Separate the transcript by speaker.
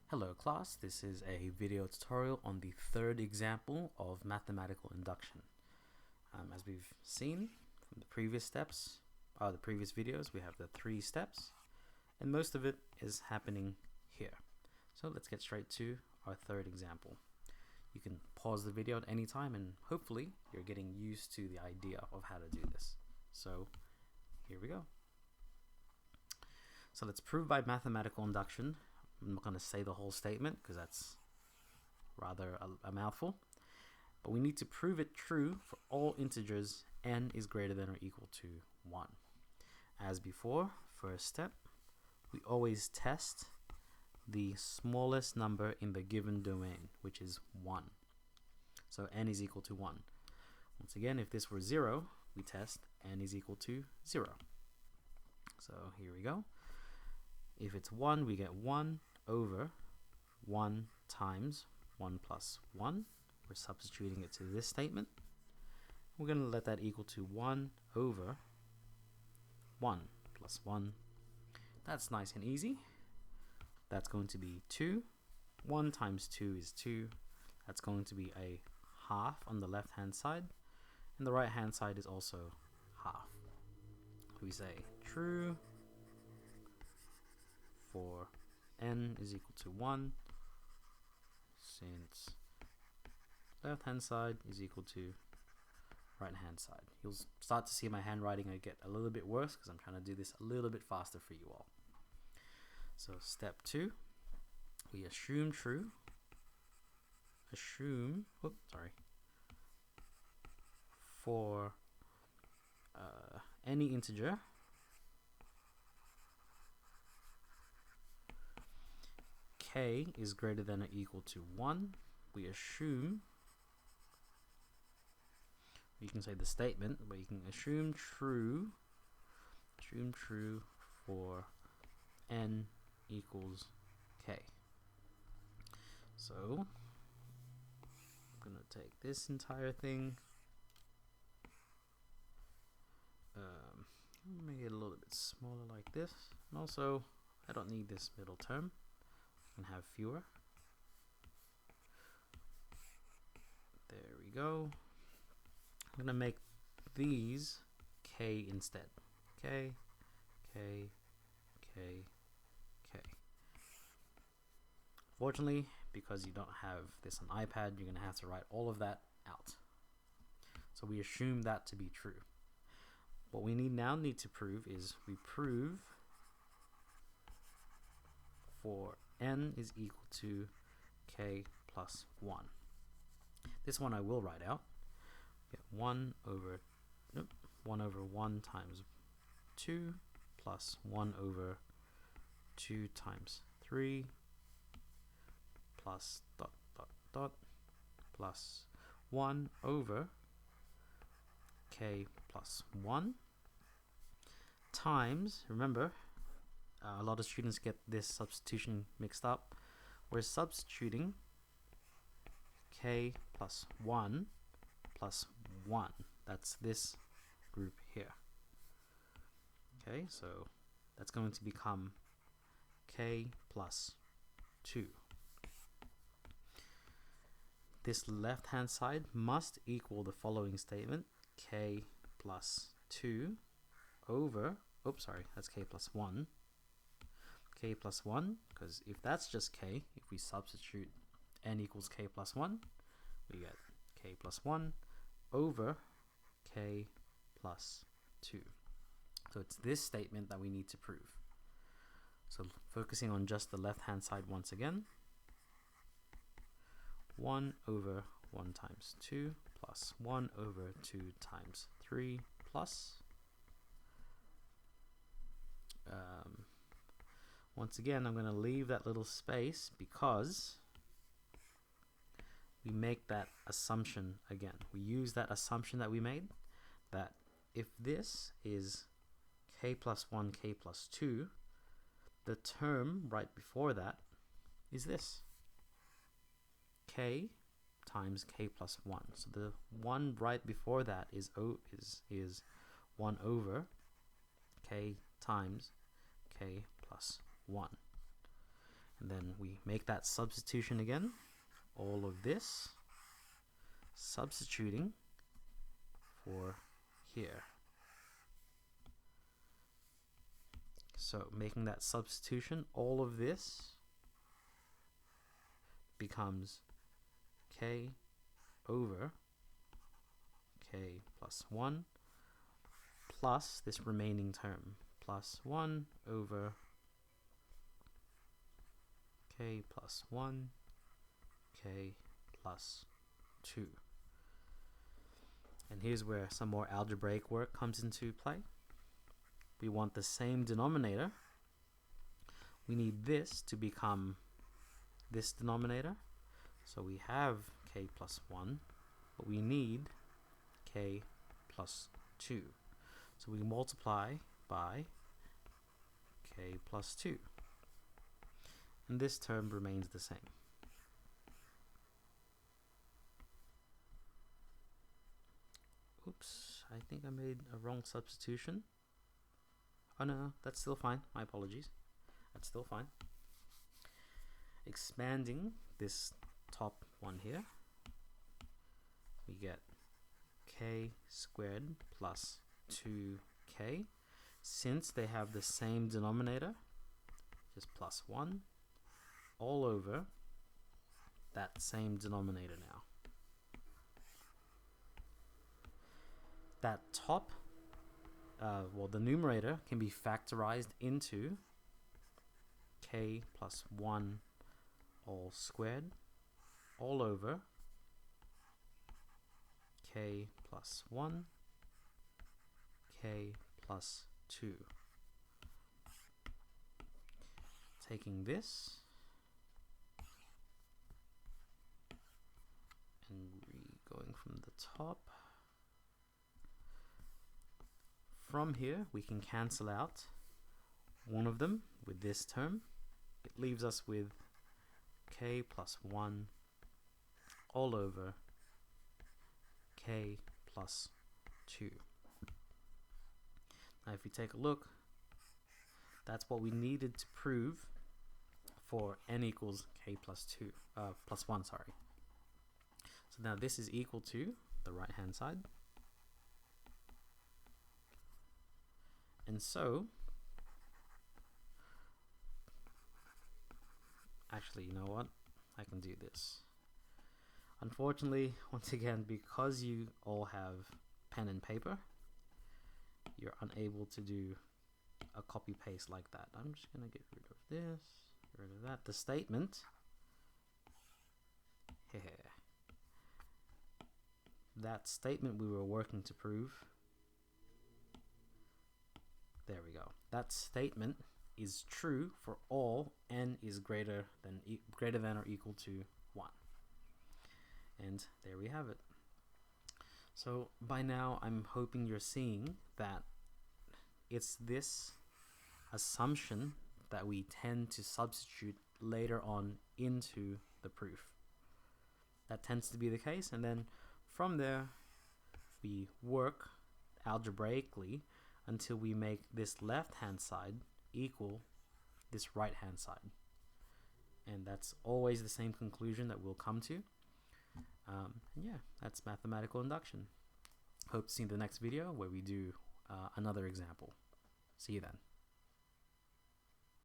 Speaker 1: Hello class, this is a video tutorial on the third example of mathematical induction. As we've seen from the previous steps, the previous videos, we have the 3 steps, and most of it is happening here. So let's get straight to our third example. You can pause the video at any time and hopefully you're getting used to the idea of how to do this. So here we go. So let's prove by mathematical induction. I'm not going to say the whole statement because that's rather a mouthful, but we need to prove it true for all integers n is greater than or equal to 1. As before, first step, we always test the smallest number in the given domain, which is 1. So n is equal to 1. Once again, if this were 0, we test n is equal to 0. So here we go. If it's 1, we get 1 over 1 times 1 plus 1. We're substituting it to this statement. We're going to let that equal to 1 over 1 plus 1. That's nice and easy. That's going to be 2. 1 times 2 is 2. That's going to be a half on the left hand side. And the right hand side is also half. We say true for n is equal to 1, since left hand side is equal to right hand side. You'll start to see my handwriting get a little bit worse because I'm trying to do this a little bit faster for you all. So step 2, we assume true, for any integer k is greater than or equal to 1. We assume, you can say the statement, but you can assume true for n equals k. So I'm going to take this entire thing, make it a little bit smaller like this, and also I don't need this middle term. I can have fewer. There we go. I'm going to make these k instead. K, k, k, k. Fortunately, because you don't have this on iPad, you're going to have to write all of that out. So we assume that to be true. What we need to prove is we prove for n is equal to k plus 1. This one I will write out. Get 1 over 1 times 2 plus 1 over 2 times 3 plus dot dot dot plus 1 over k plus 1 times, remember, a lot of students get this substitution mixed up. We're substituting k plus 1 plus 1. That's this group here. Okay, so that's going to become k plus 2. This left hand side must equal the following statement: k plus 2 over, that's k plus 1. K plus 1, because if that's just k, if we substitute n equals k plus 1, we get k plus 1 over k plus 2. So it's this statement that we need to prove. So focusing on just the left hand side once again, 1 over 1 times 2 plus 1 over 2 times 3 plus once again, I'm going to leave that little space because we make that assumption again. We use that assumption that we made, that if this is k plus 1, k plus 2, the term right before that is this, k times k plus 1. So the one right before that is 1 over k times k plus 1. And then we make that substitution again. All of this substituting for here. So making that substitution, all of this becomes k over k plus 1 plus this remaining term, plus 1 over k plus 1, k plus 2. And here's where some more algebraic work comes into play. We want the same denominator. We need this to become this denominator. So we have k plus 1, but we need k plus 2. So we multiply by k plus 2. And this term remains the same. Oops, I think I made a wrong substitution. Oh no, that's still fine. My apologies. That's still fine. Expanding this top one here, we get k squared plus 2k. Since they have the same denominator, just plus 1 all over that same denominator now. That top, well, the numerator can be factorized into k plus 1 all squared all over k plus 1, k plus 2. Taking this and going from the top. From here, we can cancel out one of them with this term. It leaves us with k plus 1 all over k plus 2. Now if you take a look, that's what we needed to prove for n equals k plus 2, plus 1, sorry. So now this is equal to the right hand side. And so, actually, you know what? I can do this. Unfortunately, once again, because you all have pen and paper, you're unable to do a copy paste like that. I'm just going to get rid of this, get rid of that. The statement, that statement we were working to prove, there we go. That statement is true for all n is greater than or equal to 1. And there we have it. So by now I'm hoping you're seeing that it's this assumption that we tend to substitute later on into the proof. That tends to be the case, and then from there we work algebraically until we make this left hand side equal this right hand side. And that's always the same conclusion that we'll come to. And yeah, that's mathematical induction. Hope to see you in the next video where we do another example. See you then.